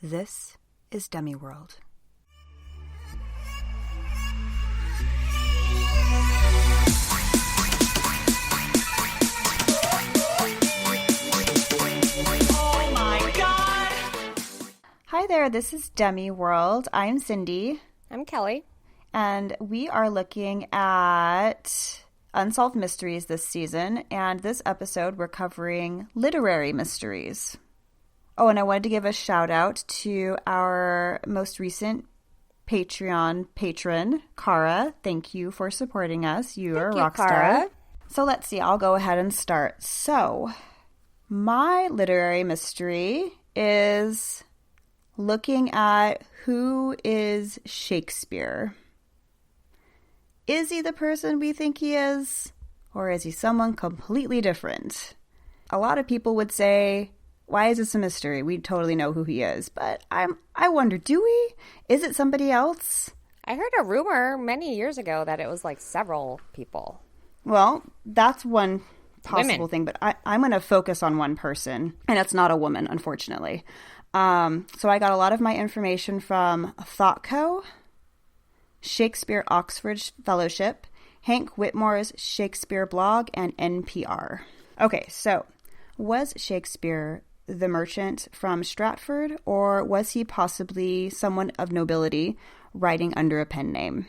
This is Dummy World. Oh my God! Hi there, this is Dummy World. I'm Cyndi. I'm Kelly. And we are looking at unsolved mysteries this season. And this episode, we're covering literary mysteries. Oh, and I wanted to give a shout out to our most recent Patreon patron, Cara. Thank you for supporting us. You are a rock star. So let's see. I'll go ahead and start. So my literary mystery is looking at who is Shakespeare. Is he the person we think he is? Or is he someone completely different? A lot of people would say, why is this a mystery? We totally know who he is. But I wonder, do we? Is it somebody else? I heard a rumor many years ago that it was like several people. Well, that's one possible thing. But I'm going to focus on one person. And it's not a woman, unfortunately. So I got a lot of my information from ThoughtCo, Shakespeare Oxford Fellowship, Hank Whitmore's Shakespeare blog, and NPR. Okay, so was Shakespeare the merchant from Stratford, or was he possibly someone of nobility writing under a pen name?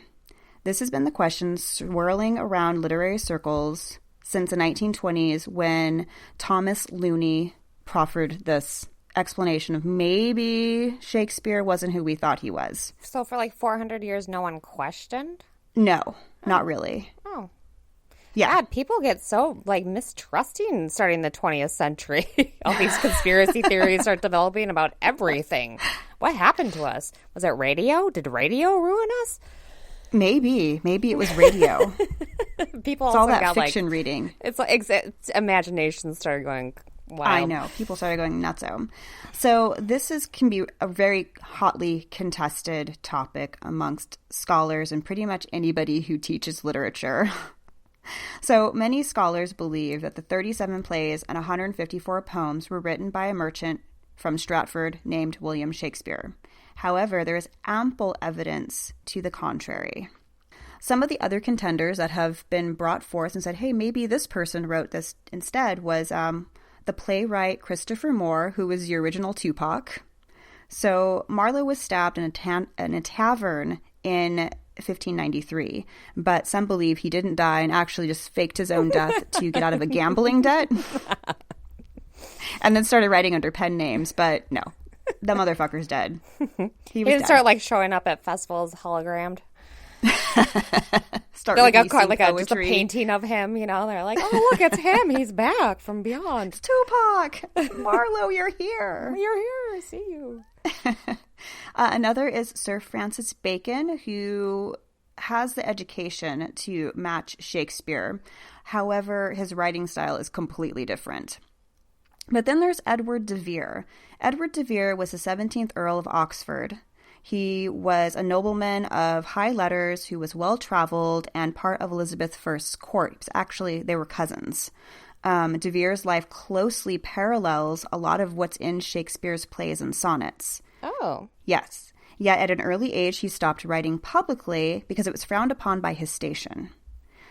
This has been the question swirling around literary circles since the 1920s when Thomas Looney proffered this explanation of maybe Shakespeare wasn't who we thought he was. So for like 400 years, no one questioned? No, not really. Oh. Yeah. God, people get so like mistrusting starting the 20th century. All these conspiracy theories start developing about everything. What happened to us? Was it radio? Did radio ruin us? Maybe it was radio. People it's also all that got fiction reading. It's like imagination started going wild. I know. People started going nutso. So this can be a very hotly contested topic amongst scholars and pretty much anybody who teaches literature. So many scholars believe that the 37 plays and 154 poems were written by a merchant from Stratford named William Shakespeare. However, there is ample evidence to the contrary. Some of the other contenders that have been brought forth and said, hey, maybe this person wrote this instead was the playwright Christopher Moore, who was the original Tupac. So Marlowe was stabbed in a tavern in 1593, but some believe he didn't die and actually just faked his own death to get out of a gambling debt and then started writing under pen names. But no, the motherfucker's dead. He didn't start like showing up at festivals hologrammed. Start like just a painting of him, you know. They're like, oh look, it's him. He's back from beyond. It's Tupac. Marlowe, you're here. You're here. I see you. Another is Sir Francis Bacon, who has the education to match Shakespeare. However, his writing style is completely different. But then there's Edward de Vere. Edward de Vere was the 17th Earl of Oxford. He was a nobleman of high letters who was well-traveled and part of Elizabeth I's court. Actually, they were cousins. De Vere's life closely parallels a lot of what's in Shakespeare's plays and sonnets. Oh. Yes. Yet at an early age, he stopped writing publicly because it was frowned upon by his station.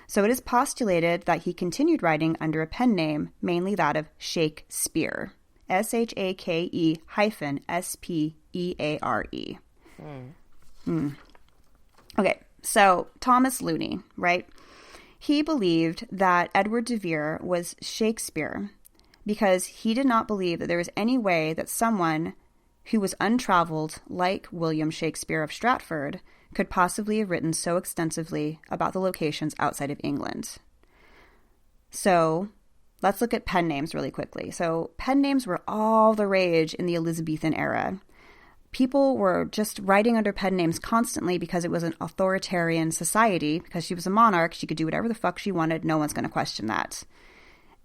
So it is postulated that he continued writing under a pen name, mainly that of Shakespeare. Shake Speare. Okay, so Thomas Looney, right? He believed that Edward de Vere was Shakespeare because he did not believe that there was any way that someone who was untraveled like William Shakespeare of Stratford could possibly have written so extensively about the locations outside of England. So let's look at pen names really quickly. So pen names were all the rage in the Elizabethan era. People were just writing under pen names constantly because it was an authoritarian society. Because she was a monarch, she could do whatever the fuck she wanted. No one's going to question that.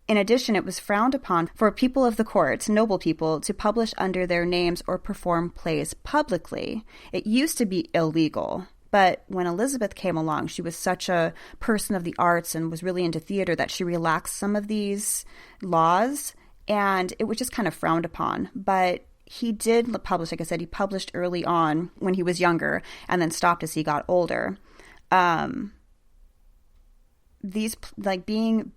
In addition, it was frowned upon for people of the court, noble people, to publish under their names or perform plays publicly. It used to be illegal. But when Elizabeth came along, she was such a person of the arts and was really into theater that she relaxed some of these laws, and it was just kind of frowned upon. But he did publish, like I said, he published early on when he was younger and then stopped as he got older. These, like, being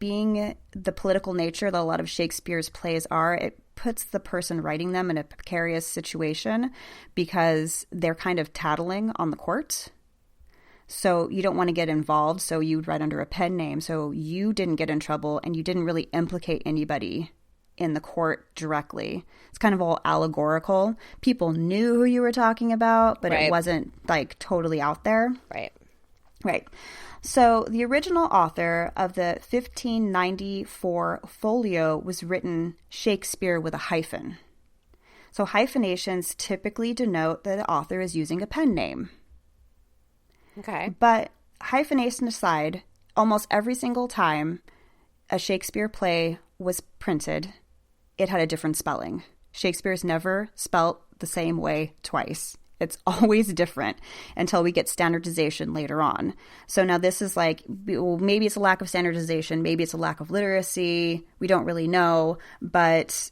the political nature that a lot of Shakespeare's plays are, it puts the person writing them in a precarious situation because they're kind of tattling on the court. So you don't want to get involved, so you'd write under a pen name. So you didn't get in trouble and you didn't really implicate anybody in the court directly. It's kind of all allegorical. People knew who you were talking about, but it wasn't, like, totally out there. Right. So the original author of the 1594 folio was written Shakespeare with a hyphen. So hyphenations typically denote that the author is using a pen name. Okay. But hyphenation aside, almost every single time a Shakespeare play was printed, it had a different spelling. Shakespeare's never spelt the same way twice. It's always different until we get standardization later on. So now this is like, well, maybe it's a lack of standardization. Maybe it's a lack of literacy. We don't really know. But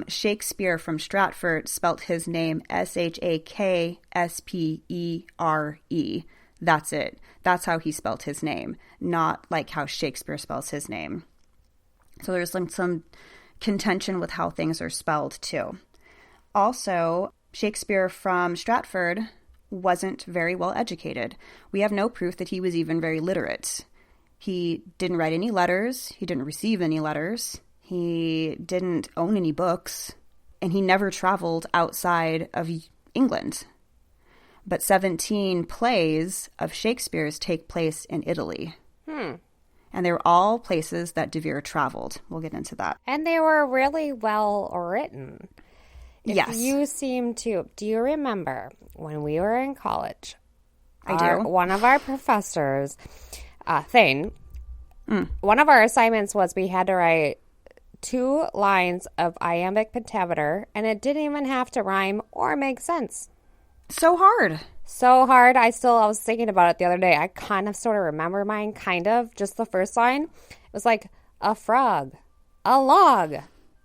Shakespeare from Stratford spelt his name Shakspeare. That's it. That's how he spelt his name, not like how Shakespeare spells his name. So there's some contention with how things are spelled too. Also, Shakespeare from Stratford wasn't very well educated. We have no proof that he was even very literate. He didn't write any letters. He didn't receive any letters. He didn't own any books. And he never traveled outside of England. But 17 plays of Shakespeare's take place in Italy. And they were all places that De Vere traveled. We'll get into that. And they were really well written. Yes. You seem to. Do you remember when we were in college? I do. One of our professors, Thane, one of our assignments was we had to write 2 lines of iambic pentameter, and it didn't even have to rhyme or make sense. So hard. So hard. I was thinking about it the other day. I kind of sort of remember mine, kind of. Just the first line. It was like a frog, a log,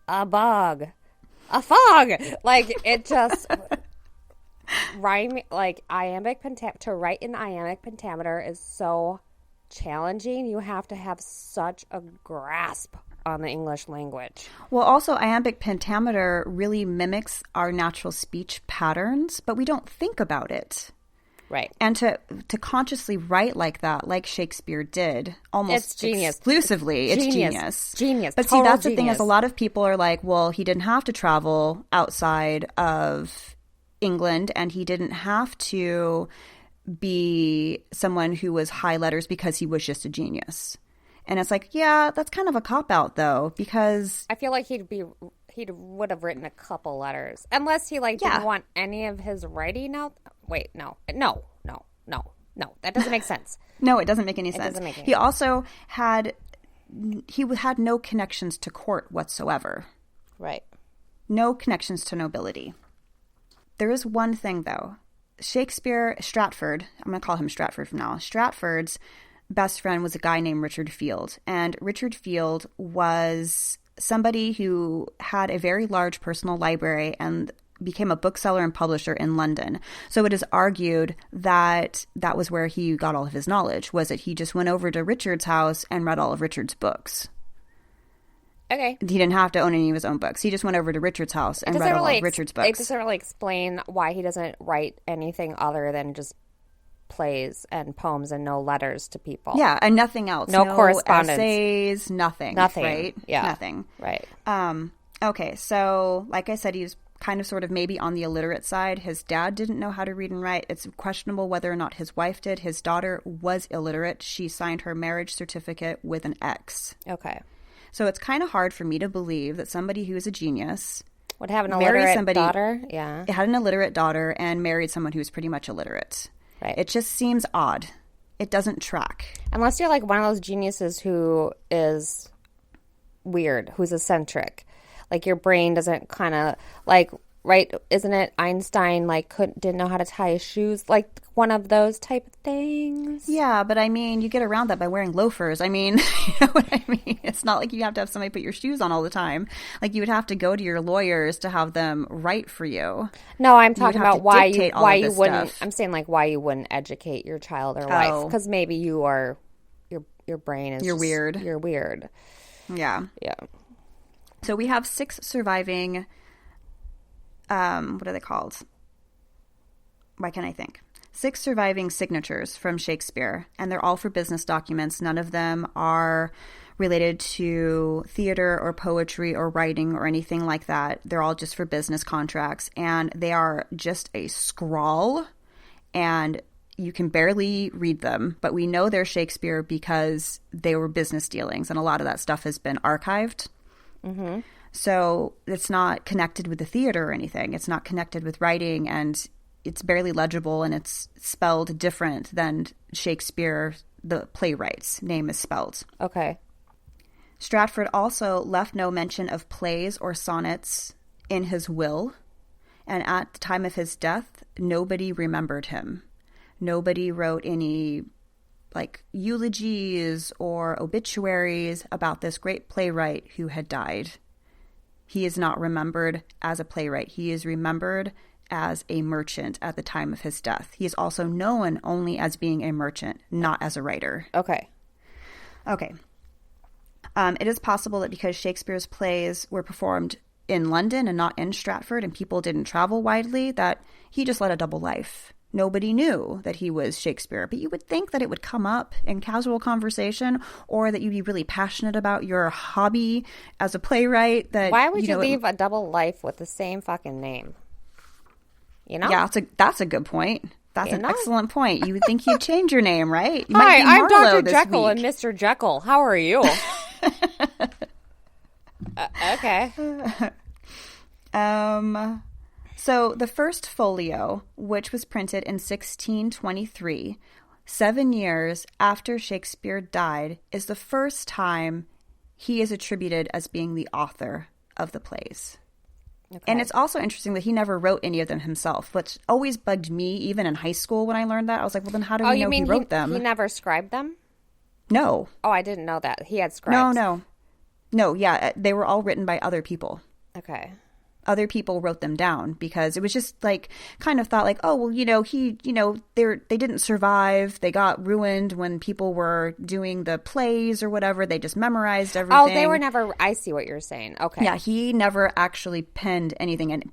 a bog, a fog. Like, it just rhyme, like iambic pentameter. To write in iambic pentameter is so challenging. You have to have such a grasp on the English language. Well, also, iambic pentameter really mimics our natural speech patterns, but we don't think about it. Right. And to consciously write like that, like Shakespeare did, almost exclusively, it's genius. Genius. But see, that's the thing is a lot of people are like, well, he didn't have to travel outside of England and he didn't have to be someone who was high letters because he was just a genius. And it's like, yeah, that's kind of a cop-out, though, because I feel like he would have written a couple letters. Unless he, didn't want any of his writing out. Wait, no. That doesn't make sense. No, it doesn't make any sense. Doesn't make any He also had no connections to court whatsoever. Right. No connections to nobility. There is one thing, though. Stratford, I'm going to call him Stratford from now on. Stratford's best friend was a guy named Richard Field. And Richard Field was somebody who had a very large personal library and became a bookseller and publisher in London. So it is argued that that was where he got all of his knowledge, was that he just went over to Richard's house and read all of Richard's books. Okay. He didn't have to own any of his own books. He just went over to Richard's house and read all of Richard's books. It doesn't really explain why he doesn't write anything other than just plays and poems and no letters to people. Yeah, and nothing else. No correspondence. Essays, nothing. Nothing. Right? Yeah. Nothing. Right. Okay, so like I said, he was kind of sort of maybe on the illiterate side. His dad didn't know how to read and write. It's questionable whether or not his wife did. His daughter was illiterate. She signed her marriage certificate with an X. Okay. So it's kind of hard for me to believe that somebody who is a genius would have an illiterate daughter. Yeah. Had an illiterate daughter and married someone who was pretty much illiterate. Right. It just seems odd. It doesn't track. Unless you're like one of those geniuses who is weird, who's eccentric. Like your brain doesn't kind of, like right? Isn't it Einstein, like, didn't know how to tie his shoes? Like, one of those type of things? Yeah, but I mean, you get around that by wearing loafers. I mean, you know what I mean? It's not like you have to have somebody put your shoes on all the time. Like, you would have to go to your lawyers to have them write for you. No, I'm talking about why you wouldn't. Stuff. I'm saying, like, why you wouldn't educate your child or wife. Because maybe you are, your brain is weird. You're weird. Yeah. Yeah. So we have 6 surviving, what are they called? Why can't I think? 6 surviving signatures from Shakespeare, and they're all for business documents. None of them are related to theater or poetry or writing or anything like that. They're all just for business contracts, and they are just a scrawl, and you can barely read them, but we know they're Shakespeare because they were business dealings, and a lot of that stuff has been archived. Mm-hmm. So it's not connected with the theater or anything. It's not connected with writing, and it's barely legible, and it's spelled different than Shakespeare, the playwright's name is spelled. Okay. Stratford also left no mention of plays or sonnets in his will, and at the time of his death, nobody remembered him. Nobody wrote any like eulogies or obituaries about this great playwright who had died. He is not remembered as a playwright. He is remembered as a merchant at the time of his death. He is also known only as being a merchant, not as a writer. Okay. Okay. It is possible that because Shakespeare's plays were performed in London and not in Stratford, and people didn't travel widely, that he just led a double life. Nobody knew that he was Shakespeare, but you would think that it would come up in casual conversation, or that you'd be really passionate about your hobby as a playwright. That why would you leave a double life with the same fucking name? You know? Yeah, that's a good point. That's an excellent point. You would think he'd change your name, right? You Hi, I'm Dr. Jekyll and Mr. Jekyll. How are you? Okay. So the first folio, which was printed in 1623, 7 years after Shakespeare died, is the first time he is attributed as being the author of the plays. Okay. And it's also interesting that he never wrote any of them himself, which always bugged me, even in high school when I learned that. I was like, well, then how do we know he wrote them? He never scribed them? No. Oh, I didn't know that. He had scribes. No, yeah, they were all written by other people. Okay. Other people wrote them down because it was just like kind of thought like, oh, well, they didn't survive. They got ruined when people were doing the plays or whatever. They just memorized everything. Oh, they were never. I see what you're saying. Okay. Yeah, he never actually penned anything. And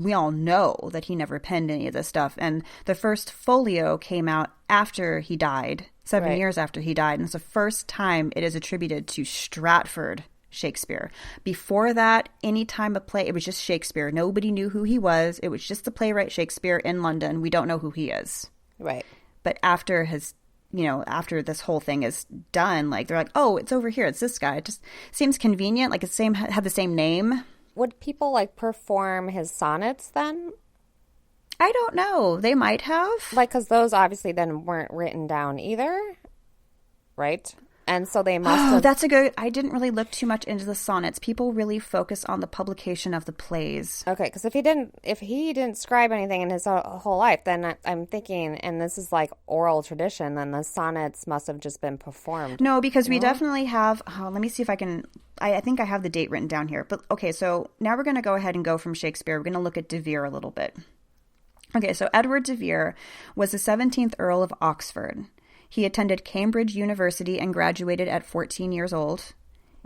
we all know that he never penned any of this stuff. And the first folio came out after he died, 7 years after he died. And it's the first time it is attributed to Stratford Shakespeare. Before that, any time a play, it was just Shakespeare. Nobody knew who he was. It was just the playwright Shakespeare in London. We don't know who he is. Right. But after after this whole thing is done, like they're like, oh, it's over here. It's this guy. It just seems convenient. Like it's had the same name. Would people like perform his sonnets then? I don't know. They might have. Like, because those obviously then weren't written down either. Right. And so they must have... that's a good... I didn't really look too much into the sonnets. People really focus on the publication of the plays. Okay, because if he didn't scribe anything in his whole life, then I'm thinking, and this is like oral tradition, then the sonnets must have just been performed. No, because we definitely have... let me see if I can... I think I have the date written down here. But okay, so now we're going to go ahead and go from Shakespeare. We're going to look at De Vere a little bit. Okay, so Edward de Vere was the 17th Earl of Oxford. He attended Cambridge University and graduated at 14 years old.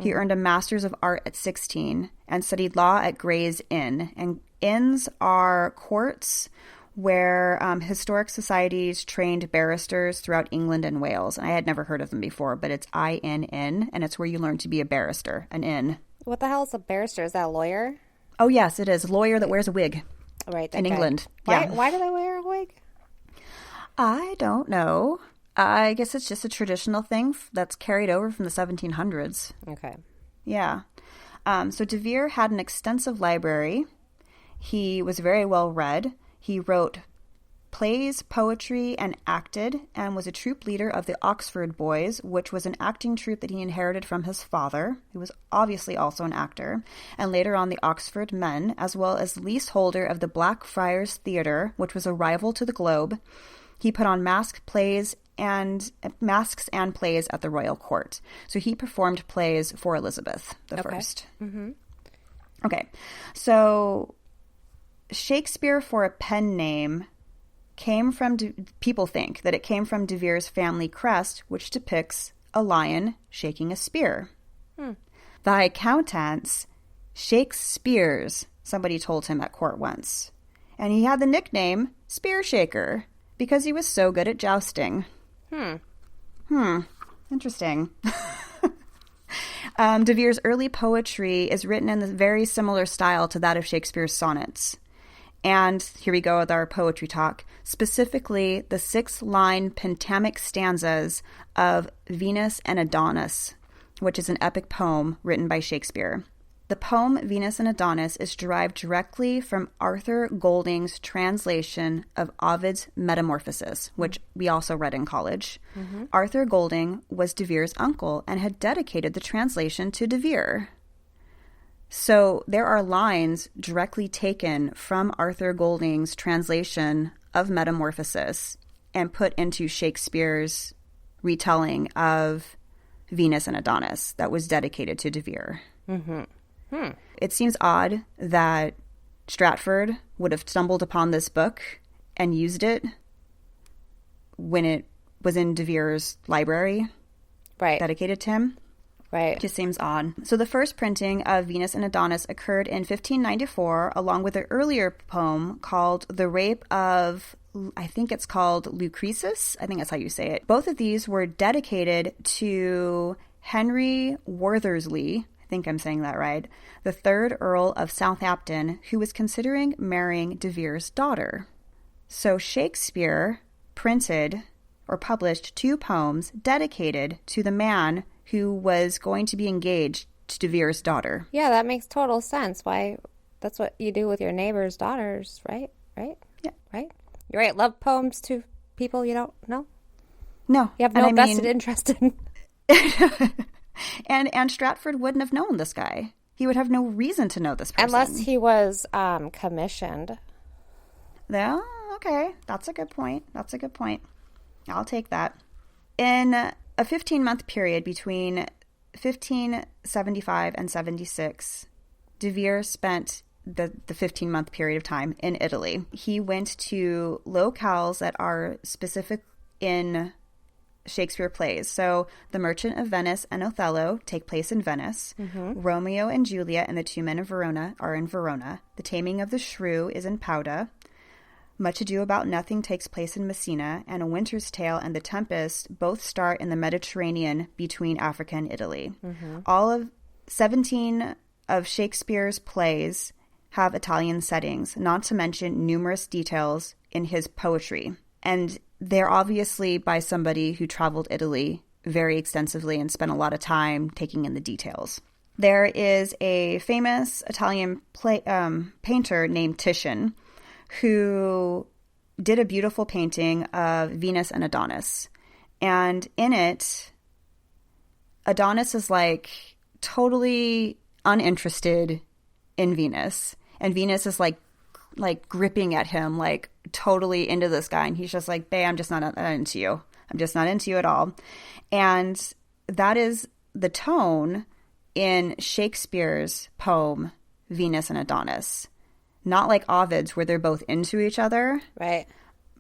He earned a Master's of Art at 16 and studied law at Gray's Inn. And inns are courts where historic societies trained barristers throughout England and Wales. And I had never heard of them before, but it's INN, and it's where you learn to be a barrister, an inn. What the hell is a barrister? Is that a lawyer? Oh, yes, it is. A lawyer that wears a wig. Right. In England. Why do they wear a wig? I don't know. I guess it's just a traditional thing that's carried over from the 1700s. Okay. Yeah. So De Vere had an extensive library. He was very well read. He wrote plays, poetry, and acted, and was a troupe leader of the Oxford Boys, which was an acting troupe that he inherited from his father, who was obviously also an actor, and later on the Oxford Men, as well as leaseholder of the Blackfriars Theatre, which was a rival to the Globe. He put on masks and plays at the royal court. So he performed plays for Elizabeth the First. Mm-hmm. Okay, so Shakespeare for a pen name came from, people think that it came from De Vere's family crest, which depicts a lion shaking a spear. The accountants, Shakespeare's, somebody told him at court once. And he had the nickname Spear Shaker because he was so good at jousting. Interesting. De Vere's early poetry is written in a very similar style to that of Shakespeare's sonnets. And here we go with our poetry talk, specifically the 6-line pentamic stanzas of Venus and Adonis, which is an epic poem written by Shakespeare. The poem Venus and Adonis is derived directly from Arthur Golding's translation of Ovid's Metamorphoses, which we also read in college. Arthur Golding was De Vere's uncle and had dedicated the translation to De Vere. So there are lines directly taken from Arthur Golding's translation of Metamorphoses and put into Shakespeare's retelling of Venus and Adonis that was dedicated to De Vere. It seems odd that Stratford would have stumbled upon this book and used it when it was in De Vere's library, dedicated to him. It just seems odd. So the first printing of Venus and Adonis occurred in 1594, along with an earlier poem called The Rape of, I think it's called Lucretius. I think that's how you say it. Both of these were dedicated to Henry Worthesley, I think I'm saying that right, the 3rd Earl of Southampton, who was considering marrying De Vere's daughter. So Shakespeare printed or published 2 poems dedicated to the man who was going to be engaged to De Vere's daughter. Yeah, that makes total sense. Why? That's what you do with your neighbor's daughters, right? Yeah. Right? You write love poems to people you don't know? No. You have no vested interest in. And Stratford wouldn't have known this guy. He would have no reason to know this person. Unless he was commissioned. Yeah, okay. That's a good point. I'll take that. In a 15-month period between 1575 and 76, De Vere spent the 15-month period of time in Italy. He went to locales that are specific in Shakespeare plays. So The Merchant of Venice and Othello take place in Venice. Romeo and Juliet and the Two Men of Verona are in Verona. The Taming of the Shrew is in Pauda. Much Ado About Nothing takes place in Messina, and A Winter's Tale and The Tempest both start in the Mediterranean between Africa and Italy. All of 17 of Shakespeare's plays have Italian settings, not to mention numerous details in his poetry. And they're obviously by somebody who traveled Italy very extensively and spent a lot of time taking in the details. There is a famous Italian painter named Titian who did a beautiful painting of Venus and Adonis. And in it, Adonis is like totally uninterested in Venus. And Venus is like gripping at him, like totally into this guy. And he's just like, babe, I'm just not into you. I'm just not into you at all. And that is the tone in Shakespeare's poem, Venus and Adonis. Not like Ovid's, where they're both into each other. Right.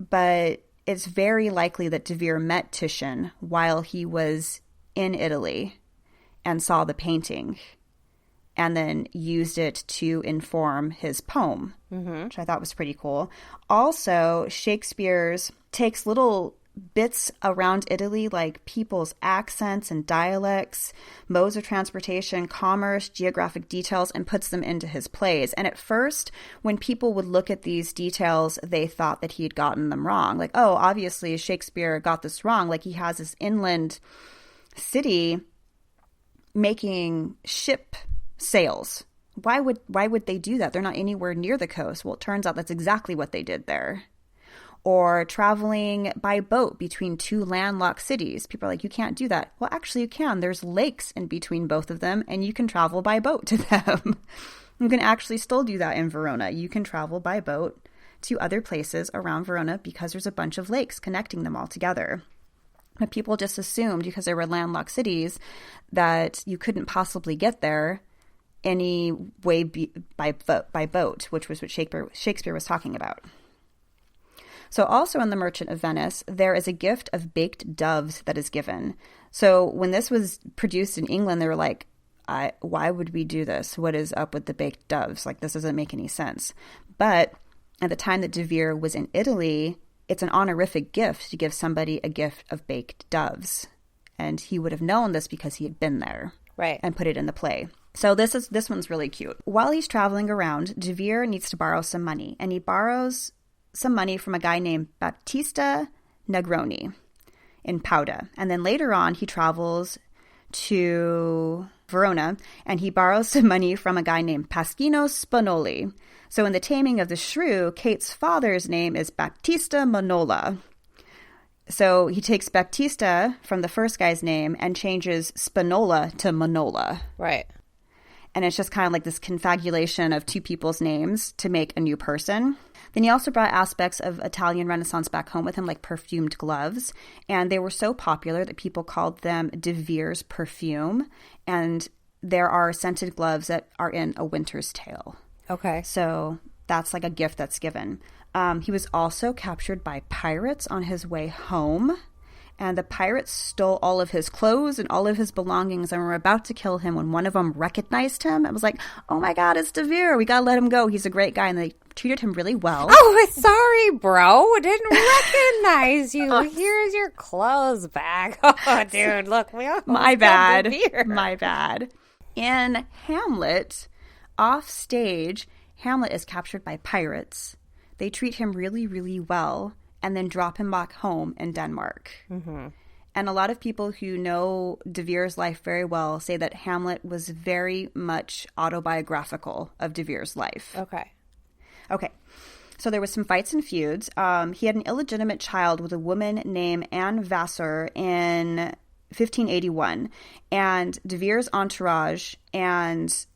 But it's very likely that De Vere met Titian while he was in Italy and saw the painting and then used it to inform his poem, which I thought was pretty cool. Also, Shakespeare's takes little bits around Italy, like people's accents and dialects, modes of transportation, commerce, geographic details, and puts them into his plays. And at first, when people would look at these details, they thought that he had gotten them wrong. Like, oh, obviously Shakespeare got this wrong. Like, he has this inland city making ship sails. Why would they do that? They're not anywhere near the coast. Well, it turns out that's exactly what they did there. or traveling by boat between two landlocked cities. People are like, you can't do that. Well, actually you can. There's lakes in between both of them, and you can travel by boat to them. You can actually still do that in Verona. You can travel by boat to other places around Verona because there's a bunch of lakes connecting them all together. But people just assumed, because there were landlocked cities, that you couldn't possibly get there any way by boat, which was what Shakespeare was talking about. So also in The Merchant of Venice, there is a gift of baked doves that is given. So when this was produced in England, they were like, why would we do this? What is up with the baked doves? Like, this doesn't make any sense. But at the time that De Vere was in Italy, it's an honorific gift to give somebody a gift of baked doves. And he would have known this because he had been there. Right. And put it in the play. So this one's really cute. While he's traveling around, De Vere needs to borrow some money. And he borrows some money from a guy named Battista Negroni in Padua. And then later on, he travels to Verona, and he borrows some money from a guy named Pasquino Spinoli. So in The Taming of the Shrew, Kate's father's name is Battista Manola. So he takes Baptista from the first guy's name and changes Spinola to Manola. Right. And it's just kind of like this confabulation of two people's names to make a new person. Then he also brought aspects of Italian Renaissance back home with him, like perfumed gloves. And they were so popular that people called them De Vere's perfume. And there are scented gloves that are in A Winter's Tale. Okay. So that's like a gift that's given. He was also captured by pirates on his way home. And the pirates stole all of his clothes and all of his belongings and were about to kill him when one of them recognized him. I was like, oh my God, it's De Vere. We got to let him go. He's a great guy. And they treated him really well. Oh, sorry, bro. I didn't recognize you. Here's your clothes back. Oh, dude, look. My bad. My bad. In Hamlet, off stage, Hamlet is captured by pirates. They treat him really, really well, and then drop him back home in Denmark. Mm-hmm. And a lot of people who know De Vere's life very well say that Hamlet was very much autobiographical of De Vere's life. Okay. So there was some fights and feuds. He had an illegitimate child with a woman named Anne Vassar in 1581. And De Vere's entourage and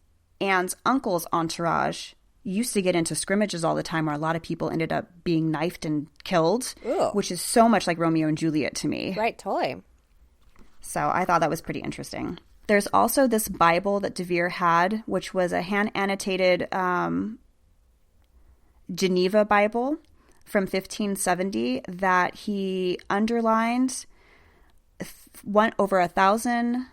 Anne's uncle's entourage used to get into scrimmages all the time where a lot of people ended up being knifed and killed, which is so much like Romeo and Juliet to me. Right, totally. So I thought that was pretty interesting. There's also this Bible that De Vere had, which was a hand-annotated Geneva Bible from 1570 that he underlined over 1,000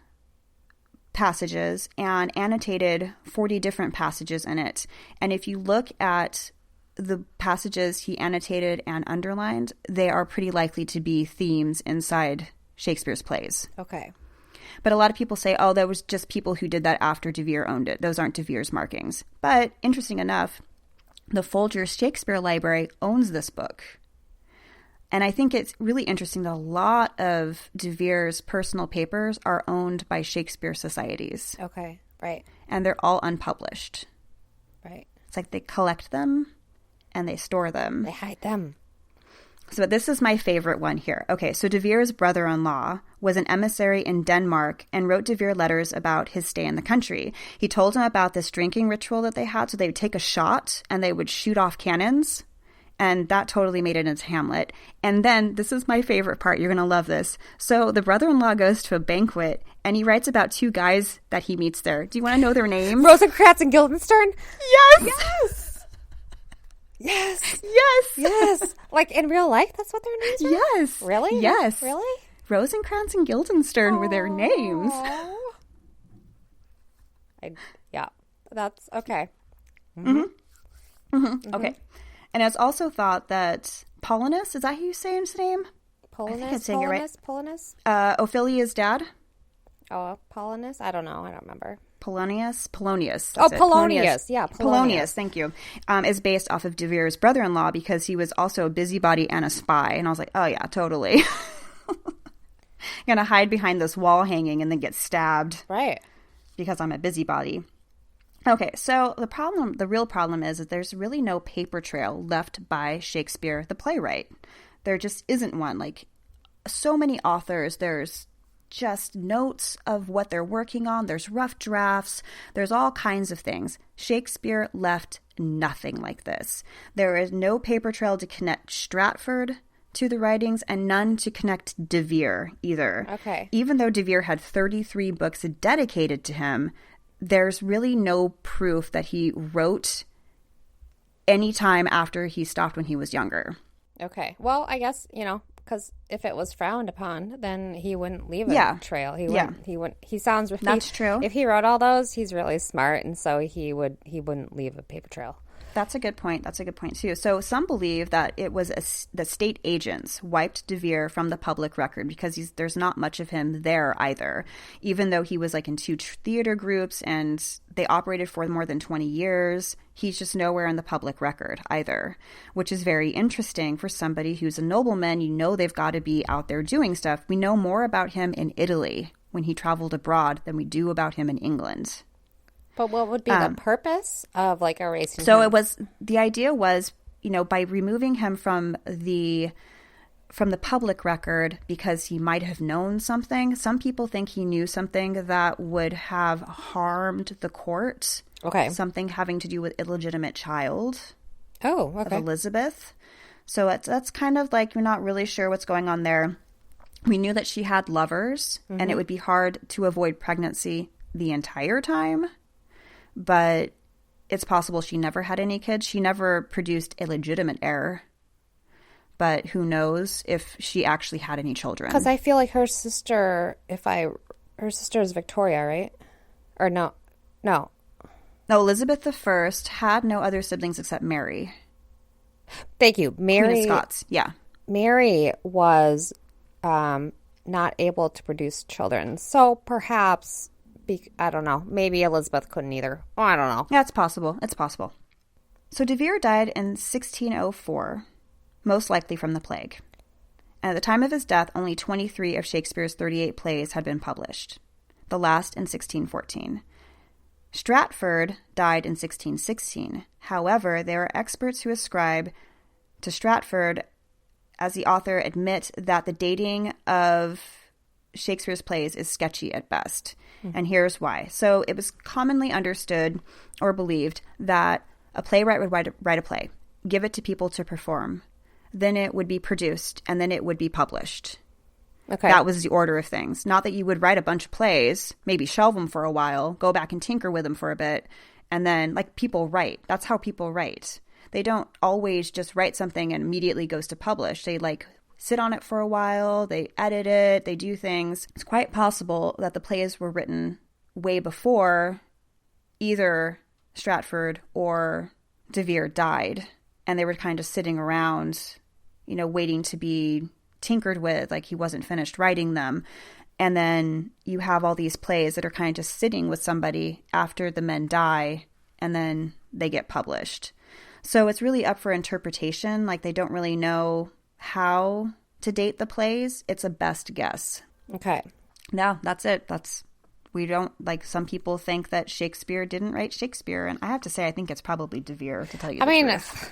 passages and annotated 40 different passages in it. And if you look at the passages he annotated and underlined, they are pretty likely to be themes inside Shakespeare's plays. Okay. But a lot of people say, oh, that was just people who did that after De Vere owned it. Those aren't De Vere's markings. But interesting enough, the Folgers Shakespeare Library owns this book. And I think it's really interesting that a lot of De Vere's personal papers are owned by Shakespeare societies. Okay, right. And they're all unpublished. Right. It's like they collect them and they store them. They hide them. So this is my favorite one here. Okay, so De Vere's brother-in-law was an emissary in Denmark and wrote De Vere letters about his stay in the country. He told him about this drinking ritual that they had. So they would take a shot and they would shoot off cannons. And that totally made it into Hamlet. And then, this is my favorite part. You're going to love this. So the brother-in-law goes to a banquet, and he writes about two guys that he meets there. Do you want to know their names? Rosencrantz and Guildenstern? Yes! Yes! Like, in real life, that's what their names are? Yes! Really? Yes. Really? Rosencrantz and Guildenstern were their names. Yeah. That's okay. Mm-hmm. Mm-hmm. Mm-hmm. Okay. And it's also thought that Polonius, is that how you say his name? Polonius? I think I'm saying it right. Polonius? Ophelia's dad? Oh, Polonius? I don't know. I don't remember. Polonius. Oh, Polonius. Yeah, Polonius, thank you. Is based off of De Vere's brother-in-law because he was also a busybody and a spy. And I was like, oh yeah, totally. Gonna hide behind this wall hanging and then get stabbed. Right. Because I'm a busybody. Okay, so the real problem is that there's really no paper trail left by Shakespeare, the playwright. There just isn't one. Like so many authors, there's just notes of what they're working on. There's rough drafts. There's all kinds of things. Shakespeare left nothing like this. There is no paper trail to connect Stratford to the writings and none to connect De Vere either. Okay. Even though De Vere had 33 books dedicated to him, there's really no proof that he wrote any time after he stopped when he was younger. Okay. Well, I guess, because if it was frowned upon, then he wouldn't leave a trail. He wouldn't. He sounds. That's true. If he wrote all those, he's really smart, and so he wouldn't leave a paper trail. That's a good point. That's a good point, too. So some believe that it was the state agents wiped De Vere from the public record because there's not much of him there either, even though he was like in 2 theater groups and they operated for more than 20 years. He's just nowhere in the public record either, which is very interesting for somebody who's a nobleman. They've got to be out there doing stuff. We know more about him in Italy when he traveled abroad than we do about him in England. But what would be the purpose of like erasing so him? The idea was, by removing him from the public record because he might have known something. Some people think he knew something that would have harmed the court. Okay. Something having to do with illegitimate child. Oh, okay. Of Elizabeth. So that's kind of like you're not really sure what's going on there. We knew that she had lovers and it would be hard to avoid pregnancy the entire time. But it's possible she never had any kids. She never produced a legitimate heir. But who knows if she actually had any children. Because I feel like her sister, her sister is Victoria, right? Or no. No, Elizabeth I had no other siblings except Mary. Thank you. Mary. Queen of Scots, yeah. Mary was not able to produce children. So perhaps... I don't know. Maybe Elizabeth couldn't either. Oh, I don't know. Yeah, it's possible. It's possible. So De Vere died in 1604, most likely from the plague. And at the time of his death, only 23 of Shakespeare's 38 plays had been published, the last in 1614. Stratford died in 1616. However, there are experts who ascribe to Stratford as the author admit that the dating of Shakespeare's plays is sketchy at best. And here's why. So it was commonly understood or believed that a playwright would write a play, give it to people to perform, then it would be produced, and then it would be published. Okay. That was the order of things. Not that you would write a bunch of plays, maybe shelve them for a while, go back and tinker with them for a bit, and then, like, people write. That's how people write. They don't always just write something and immediately goes to publish. They, sit on it for a while, they edit it, they do things. It's quite possible that the plays were written way before either Stratford or De Vere died, and they were kind of sitting around, waiting to be tinkered with, like he wasn't finished writing them. And then you have all these plays that are kind of just sitting with somebody after the men die, and then they get published. So it's really up for interpretation. Like, they don't really know how to date the plays. It's a best guess. Okay. No, that's it. We don't, some people think that Shakespeare didn't write Shakespeare, and I have to say I think it's probably De Vere, to tell you the truth.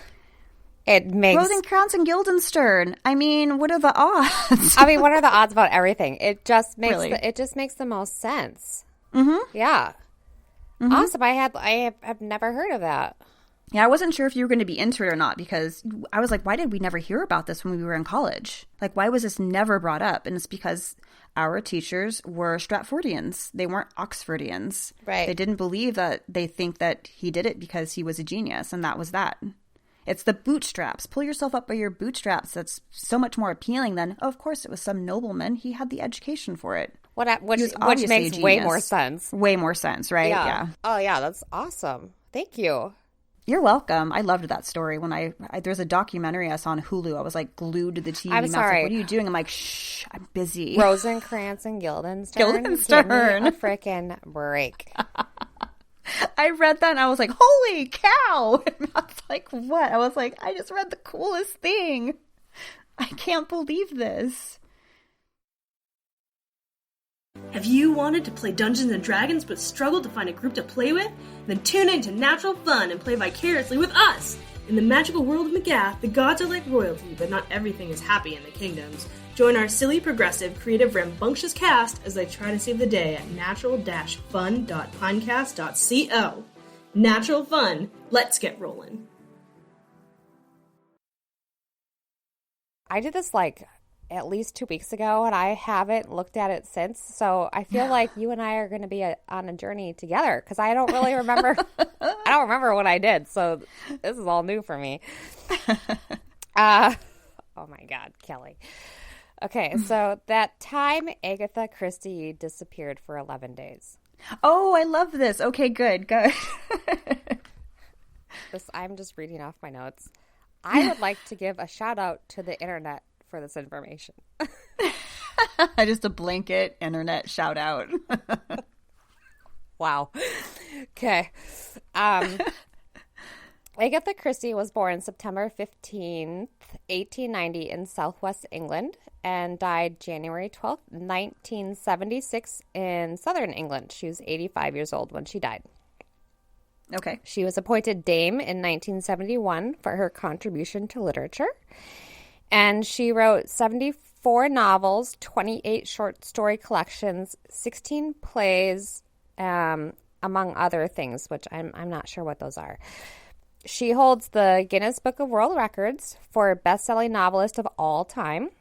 It makes... Rosencrantz and Guildenstern. I mean, what are the odds? What are the odds about everything? It just makes it just makes the most sense. Mm-hmm. Yeah. Mm-hmm. Awesome. I have never heard of that. Yeah, I wasn't sure if you were going to be into it or not, because I was like, why did we never hear about this when we were in college? Like, why was this never brought up? And it's because our teachers were Stratfordians. They weren't Oxfordians. Right. They didn't believe that. They think that he did it because he was a genius, and that was that. It's the bootstraps. Pull yourself up by your bootstraps. That's so much more appealing than, of course, it was some nobleman. He had the education for it. Which makes way more sense. Way more sense, right? Yeah. Oh, yeah. That's awesome. Thank you. You're welcome. I loved that story. When there's a documentary I saw on Hulu. I was glued to the TV. I'm sorry. What are you doing? I'm like, shh, I'm busy. Rosencrantz and Guildenstern. Guildenstern. Give me a freaking break. I read that and I was like, holy cow. And I was like, what? I was like, I just read the coolest thing. I can't believe this. Have you wanted to play Dungeons and Dragons but struggled to find a group to play with? Then tune in to Natural Fun and play vicariously with us! In the magical world of Magath, the gods are like royalty, but not everything is happy in the kingdoms. Join our silly, progressive, creative, rambunctious cast as they try to save the day at natural-fun.pinecast.co. Natural Fun, let's get rolling. I did this at least 2 weeks ago, and I haven't looked at it since. So I feel like you and I are going to be on a journey together because I don't really remember. I don't remember what I did. So this is all new for me. Oh my God, Kelly. Okay, so that time Agatha Christie disappeared for 11 days. Oh, I love this. Okay, good. I'm just reading off my notes. I would like to give a shout out to the internet for this information. Just a blanket internet shout out. Wow. Okay. Agatha Christie was born September 15th, 1890 in southwest England and died January 12th, 1976 in southern England. She was 85 years old when she died. Okay. She was appointed Dame in 1971 for her contribution to literature. And she wrote 74 novels, 28 short story collections, 16 plays, among other things, which I'm not sure what those are. She holds the Guinness Book of World Records for best-selling novelist of all time.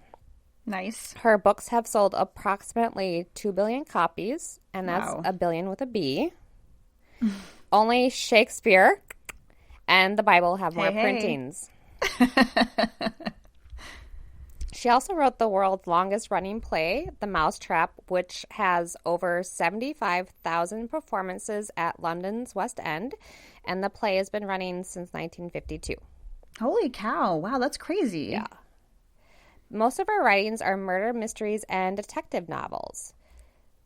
Nice. Her books have sold approximately 2 billion copies, and that's Wow. a billion with a B. Only Shakespeare and the Bible have more printings. She also wrote the world's longest-running play, The Mousetrap, which has over 75,000 performances at London's West End, and the play has been running since 1952. Holy cow. Wow, that's crazy. Yeah. Most of her writings are murder mysteries and detective novels.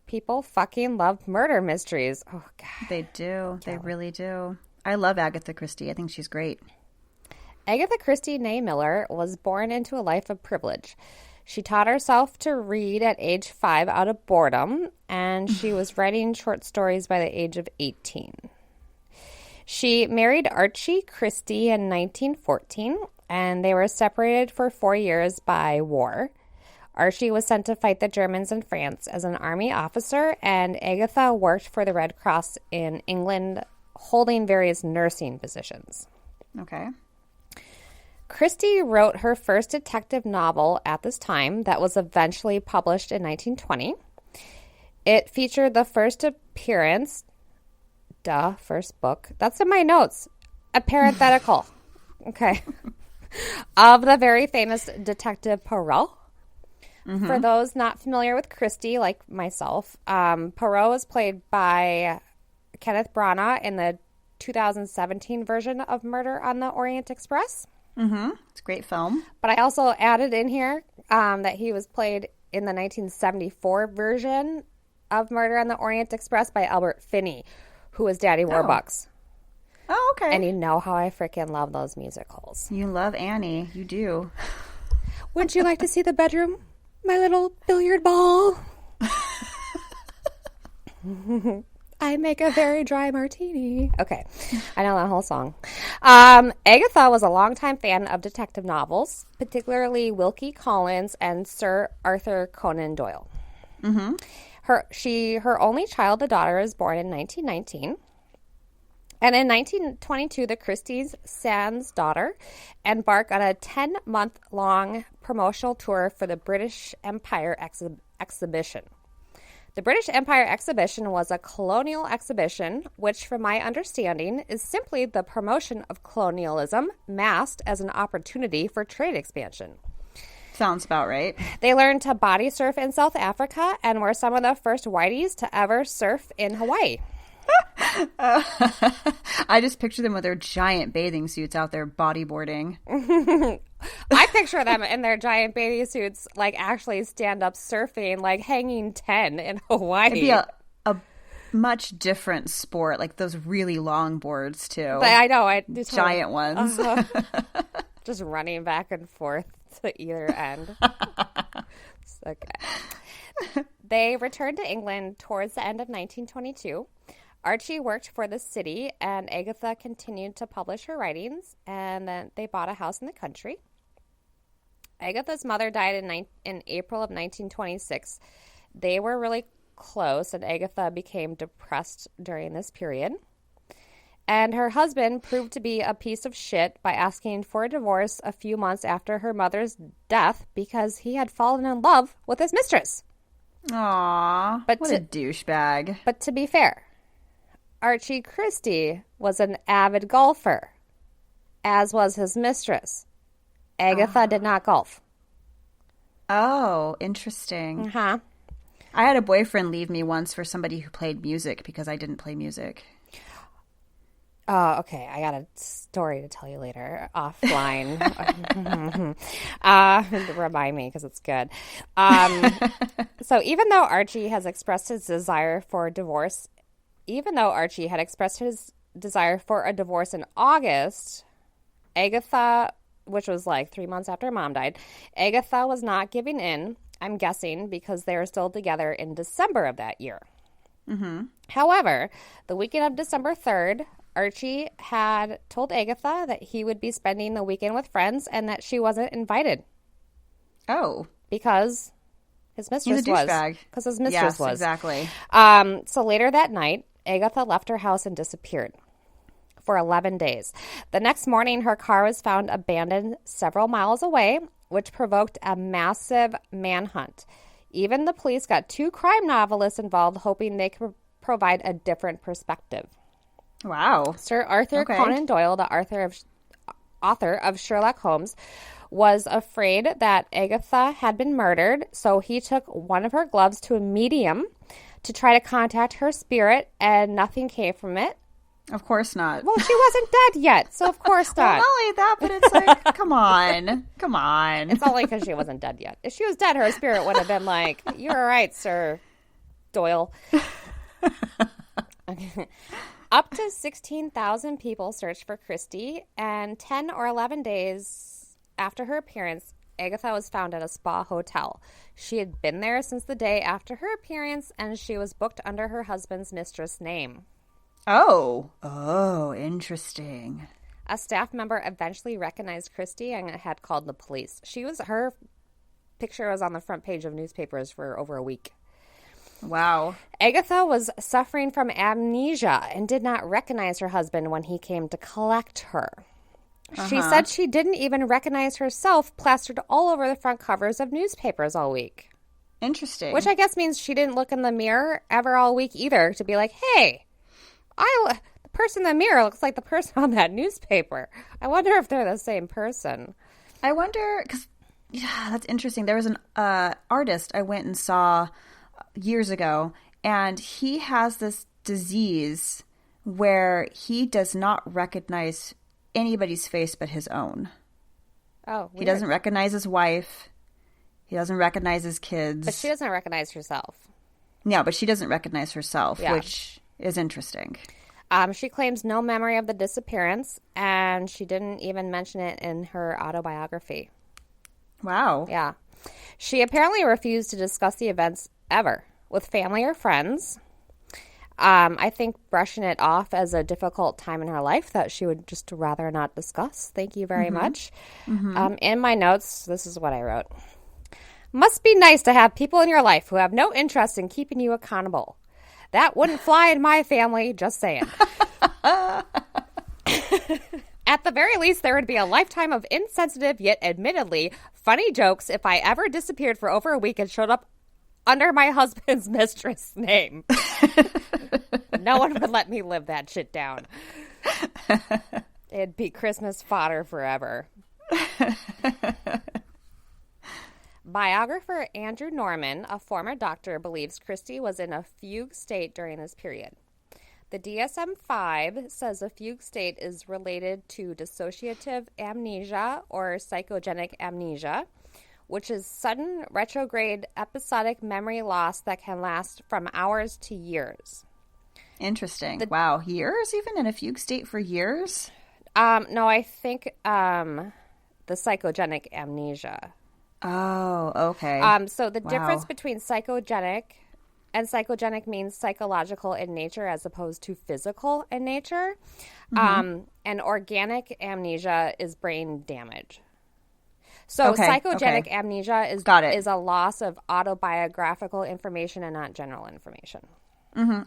People fucking love murder mysteries. Oh, God. They do. They really do. I love Agatha Christie. I think she's great. Agatha Christie née Miller was born into a life of privilege. She taught herself to read at age 5 out of boredom, and she was writing short stories by the age of 18. She married Archie Christie in 1914, and they were separated for 4 years by war. Archie was sent to fight the Germans in France as an army officer, and Agatha worked for the Red Cross in England, holding various nursing positions. Okay. Christie wrote her first detective novel at this time that was eventually published in 1920. It featured the first appearance, first book, that's in my notes, a parenthetical, okay, of the very famous detective Poirot. Mm-hmm. For those not familiar with Christie, like myself, Poirot was played by Kenneth Branagh in the 2017 version of Murder on the Orient Express. Mm-hmm. It's a great film. But I also added in here that he was played in the 1974 version of Murder on the Orient Express by Albert Finney, who was Daddy Warbucks. Oh, okay. And you know how I freaking love those musicals. You love Annie. You do. Would you like to see the bedroom? My little billiard ball. I make a very dry martini. Okay. I know that whole song. Agatha was a longtime fan of detective novels, particularly Wilkie Collins and Sir Arthur Conan Doyle. Mm-hmm. Her only child, the daughter, was born in 1919. And in 1922, the Christies, sans daughter, embarked on a 10-month-long promotional tour for the British Empire exhibition. The British Empire exhibition was a colonial exhibition, which, from my understanding, is simply the promotion of colonialism masked as an opportunity for trade expansion. Sounds about right. They learned to body surf in South Africa and were some of the first whiteys to ever surf in Hawaii. I just picture them with their giant bathing suits out there bodyboarding. I picture them in their giant bathing suits, like actually stand up surfing, like hanging 10 in Hawaii. It'd be a much different sport, like those really long boards too. But I know, giant ones. Just running back and forth to either end. Okay. They returned to England towards the end of 1922. Archie worked for the city, and Agatha continued to publish her writings, and then they bought a house in the country. Agatha's mother died in April of 1926. They were really close, and Agatha became depressed during this period. And her husband proved to be a piece of shit by asking for a divorce a few months after her mother's death because he had fallen in love with his mistress. Aww, what a douchebag. But to be fair, Archie Christie was an avid golfer, as was his mistress. Agatha did not golf. Oh, interesting. Uh-huh. I had a boyfriend leave me once for somebody who played music because I didn't play music. Oh, okay. I got a story to tell you later offline. Remind me because it's good. So even though Archie has expressed his desire for divorce, even though Archie had expressed his desire for a divorce in August, Agatha, which was like 3 months after Mom died, Agatha was not giving in, I'm guessing, because they were still together in December of that year. Mm-hmm. However, the weekend of December 3rd, Archie had told Agatha that he would be spending the weekend with friends and that she wasn't invited. Oh. Because his mistress He's a douchebag. Because his mistress was. Yes, exactly. So later that night, Agatha left her house and disappeared for 11 days. The next morning, her car was found abandoned several miles away, which provoked a massive manhunt. Even the police got 2 crime novelists involved, hoping they could provide a different perspective. Wow. Sir Arthur Conan Doyle, the author of Sherlock Holmes, was afraid that Agatha had been murdered, so he took one of her gloves to a medium to try to contact her spirit, and nothing came from it. Of course not. Well, she wasn't dead yet, so of course not. Well, not only that, but it's like, come on. Come on. It's only because she wasn't dead yet. If she was dead, her spirit would have been like, you're all right, Sir Doyle. Up to 16,000 people searched for Christie, and 10 or 11 days after her appearance, Agatha was found at a spa hotel. She had been there since the day after her appearance, and she was booked under her husband's mistress name. Oh, interesting. A staff member eventually recognized Christie and had called the police. Her picture was on the front page of newspapers for over a week. Wow. Agatha was suffering from amnesia and did not recognize her husband when he came to collect her. She said she didn't even recognize herself plastered all over the front covers of newspapers all week. Interesting. Which I guess means she didn't look in the mirror ever all week either to be like, hey, the person in the mirror looks like the person on that newspaper. I wonder if they're the same person. I wonder, because, yeah, that's interesting. There was an artist I went and saw years ago, and he has this disease where he does not recognize anybody's face but his own. Oh, weird. He doesn't recognize his wife. He doesn't recognize his kids. But she doesn't recognize herself. No, but she doesn't recognize herself, Yeah. which is interesting. She claims no memory of the disappearance, and she didn't even mention it in her autobiography. Wow. Yeah. She apparently refused to discuss the events ever with family or friends. I think brushing it off as a difficult time in her life that she would just rather not discuss. Thank you very much. In my notes, this is what I wrote. Must be nice to have people in your life who have no interest in keeping you accountable. That wouldn't fly in my family, just saying. At the very least, there would be a lifetime of insensitive yet admittedly funny jokes if I ever disappeared for over a week and showed up under my husband's mistress name. No one would let me live that shit down. It'd be Christmas fodder forever. Biographer Andrew Norman, a former doctor, believes Christie was in a fugue state during this period. The DSM-5 says a fugue state is related to dissociative amnesia or psychogenic amnesia, which is sudden retrograde episodic memory loss that can last from hours to years. Interesting. Wow. Years? Even in a fugue state for years? No, I think the psychogenic amnesia. Oh, okay. So the difference between psychogenic, and psychogenic means psychological in nature as opposed to physical in nature. And organic amnesia is brain damage. So psychogenic amnesia is a loss of autobiographical information and not general information.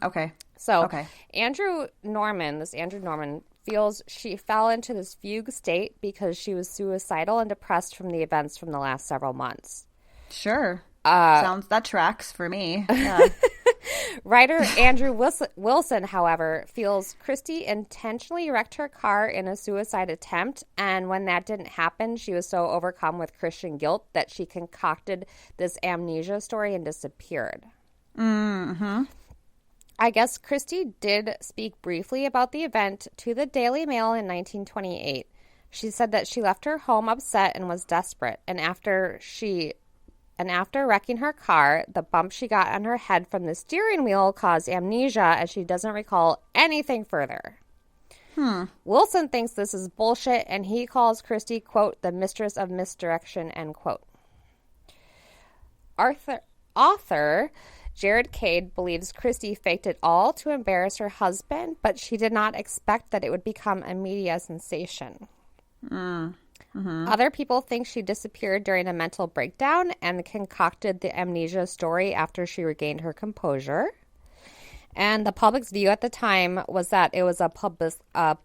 Okay. So Andrew Norman feels she fell into this fugue state because she was suicidal and depressed from the events from the last several months. Sure. That tracks for me. Yeah. Writer Andrew Wilson, however, feels Christie intentionally wrecked her car in a suicide attempt, and when that didn't happen, she was so overcome with Christian guilt that she concocted this amnesia story and disappeared. I guess Christie did speak briefly about the event to the Daily Mail in 1928. She said that she left her home upset and was desperate, and after wrecking her car, the bump she got on her head from the steering wheel caused amnesia, as she doesn't recall anything further. Wilson thinks this is bullshit, and he calls Christie, quote, the mistress of misdirection, end quote. Author Jared Cade believes Christie faked it all to embarrass her husband, but she did not expect that it would become a media sensation. Other people think she disappeared during a mental breakdown and concocted the amnesia story after she regained her composure. And the public's view at the time was that it was a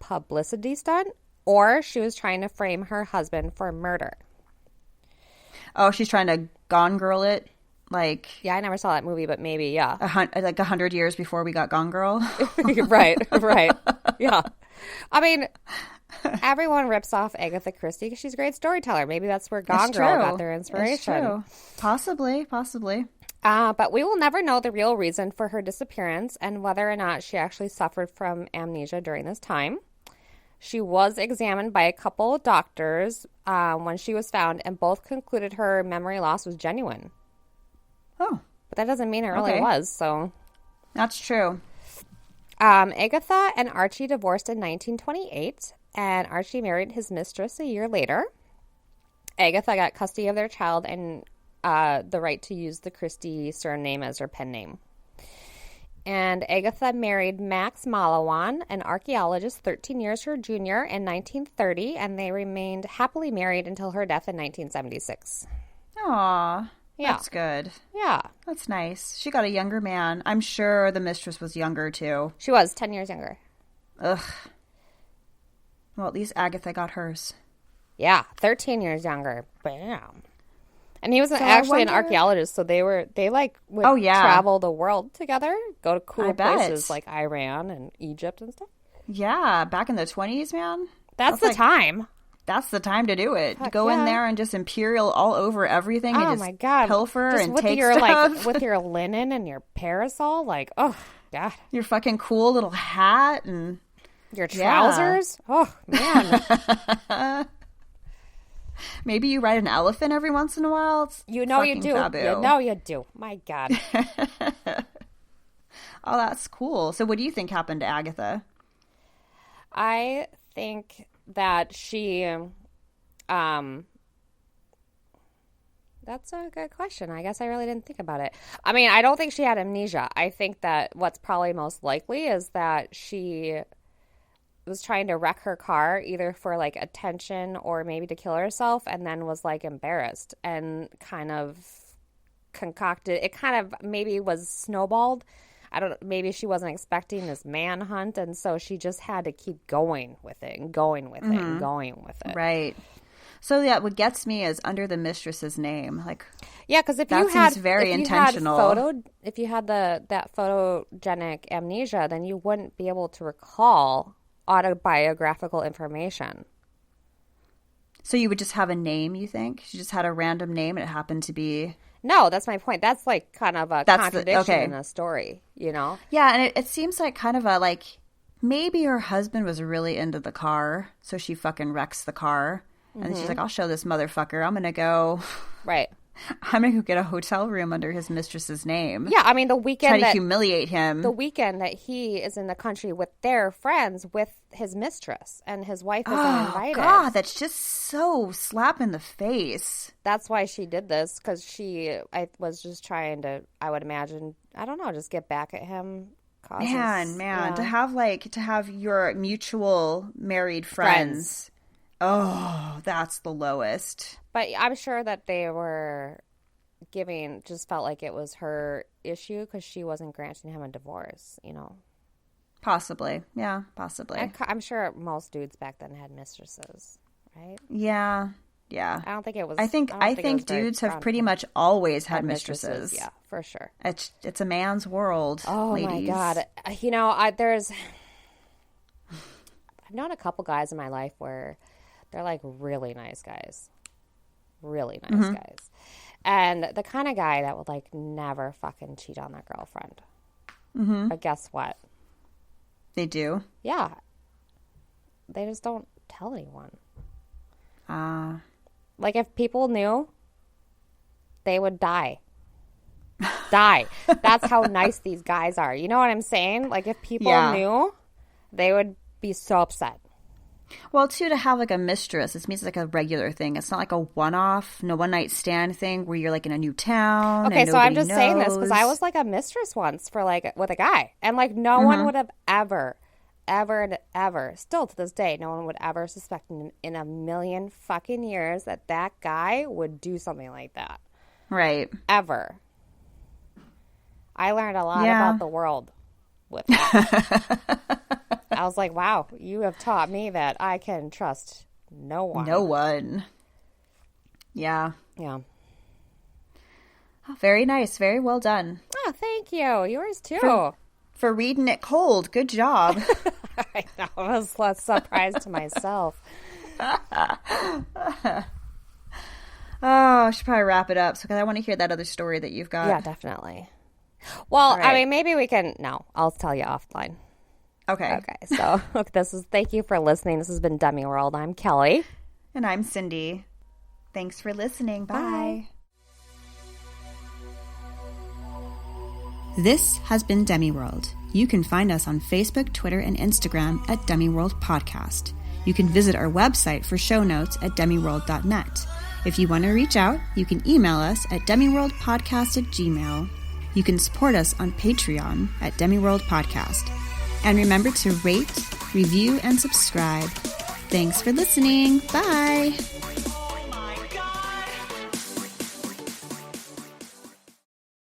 publicity stunt, or she was trying to frame her husband for murder. Oh, she's trying to Gone Girl it? Like... Yeah, I never saw that movie, but maybe, yeah. Like 100 years before we got Gone Girl? Right. Yeah. I mean... Everyone rips off Agatha Christie because she's a great storyteller. Maybe that's where Gone Girl got their inspiration. It's true. Possibly. But we will never know the real reason for her disappearance and whether or not she actually suffered from amnesia during this time. She was examined by a couple of doctors when she was found, and both concluded her memory loss was genuine. Oh. But that doesn't mean it really was, so... That's true. Agatha and Archie divorced in 1928, and Archie married his mistress a year later. Agatha got custody of their child and the right to use the Christie surname as her pen name. And Agatha married Max Malawan, an archaeologist 13 years her junior, in 1930, and they remained happily married until her death in 1976. Aww. Yeah. That's good. Yeah. That's nice. She got a younger man. I'm sure the mistress was younger, too. She was 10 years younger. Ugh. Well, at least Agatha got hers. Yeah, 13 years younger. Bam. And he was actually an archaeologist, so they would travel the world together, go to cool places like Iran and Egypt and stuff. Yeah, back in the 20s, man. That's the time. That's the time to do it. Go in there and just imperial all over everything. And just my God. Pilfer just and with take your, stuff. with your linen and your parasol. Like, oh, God. Your fucking cool little hat and... Your trousers. Yeah. Oh, man. Maybe you ride an elephant every once in a while. It's you know you do. Taboo. You know you do. My God. Oh, that's cool. So what do you think happened to Agatha? I think that she... That's a good question. I guess I really didn't think about it. I mean, I don't think she had amnesia. I think that what's probably most likely is that she was trying to wreck her car either for like attention or maybe to kill herself, and then was like embarrassed and kind of concocted. It kind of maybe was snowballed. I don't know. Maybe she wasn't expecting this manhunt, and so she just had to keep going with it and going with it and going with it. Right. So yeah, what gets me is under the mistress's name, like because if that you had seems very intentional. If you had that photogenic amnesia, then you wouldn't be able to recall autobiographical information. So you would just have a name, you think? She just had a random name and it happened to be... No, that's my point. That's like kind of a contradiction in a story, you know? Yeah, and it seems like kind of a like, maybe her husband was really into the car, so she fucking wrecks the car. And then she's like, I'll show this motherfucker. I'm going to go... Right. I'm going to go get a hotel room under his mistress's name. Yeah, I mean, the weekend Try to humiliate him. The weekend that he is in the country with their friends with his mistress and his wife isn't invited. God, that's just so slap in the face. That's why she did this, because I was just trying to, I would imagine, I don't know, just get back at him. Man, yeah. to have your mutual married friends. Oh, that's the lowest. But I'm sure that they were just felt like it was her issue because she wasn't granting him a divorce, you know. Possibly. Yeah, possibly. I'm sure most dudes back then had mistresses, right? Yeah. Yeah. I don't think it was. I think dudes have pretty much always had mistresses. Yeah, for sure. It's a man's world. Oh, ladies. my God. You know, I've known a couple guys in my life where they're like really nice guys. Really nice guys. And the kind of guy that would like never fucking cheat on their girlfriend. Mm-hmm. But guess what? They do? Yeah. They just don't tell anyone. Like if people knew, they would die. That's how nice these guys are. You know what I'm saying? Like if people knew, they would be so upset. Well, too, to have like a mistress, it means like a regular thing. It's not like a one-off, one-night stand thing where you're like in a new town. Okay, so I'm just saying this because I was like a mistress once for like with a guy, and like no one would have ever, still to this day, no one would ever suspect in a million fucking years that guy would do something like that. Right. Ever. I learned a lot about the world with that. I was like, wow, you have taught me that I can trust no one. No one. Yeah. Yeah. Oh, very nice. Very well done. Oh, thank you. Yours too. For reading it cold. Good job. I know. I was less surprised to myself. I should probably wrap it up because I want to hear that other story that you've got. Yeah, definitely. Well, right. I mean, maybe we can. No, I'll tell you offline. Okay. So thank you for listening. This has been Demi World. I'm Kelly. And I'm Cyndi. Thanks for listening. Bye. This has been Demi World. You can find us on Facebook, Twitter, and Instagram at Demi World Podcast. You can visit our website for show notes at demiworld.net. If you want to reach out, you can email us at demiworldpodcast@gmail.com. You can support us on Patreon at Demi World Podcast. And remember to rate, review, and subscribe. Thanks for listening. Bye.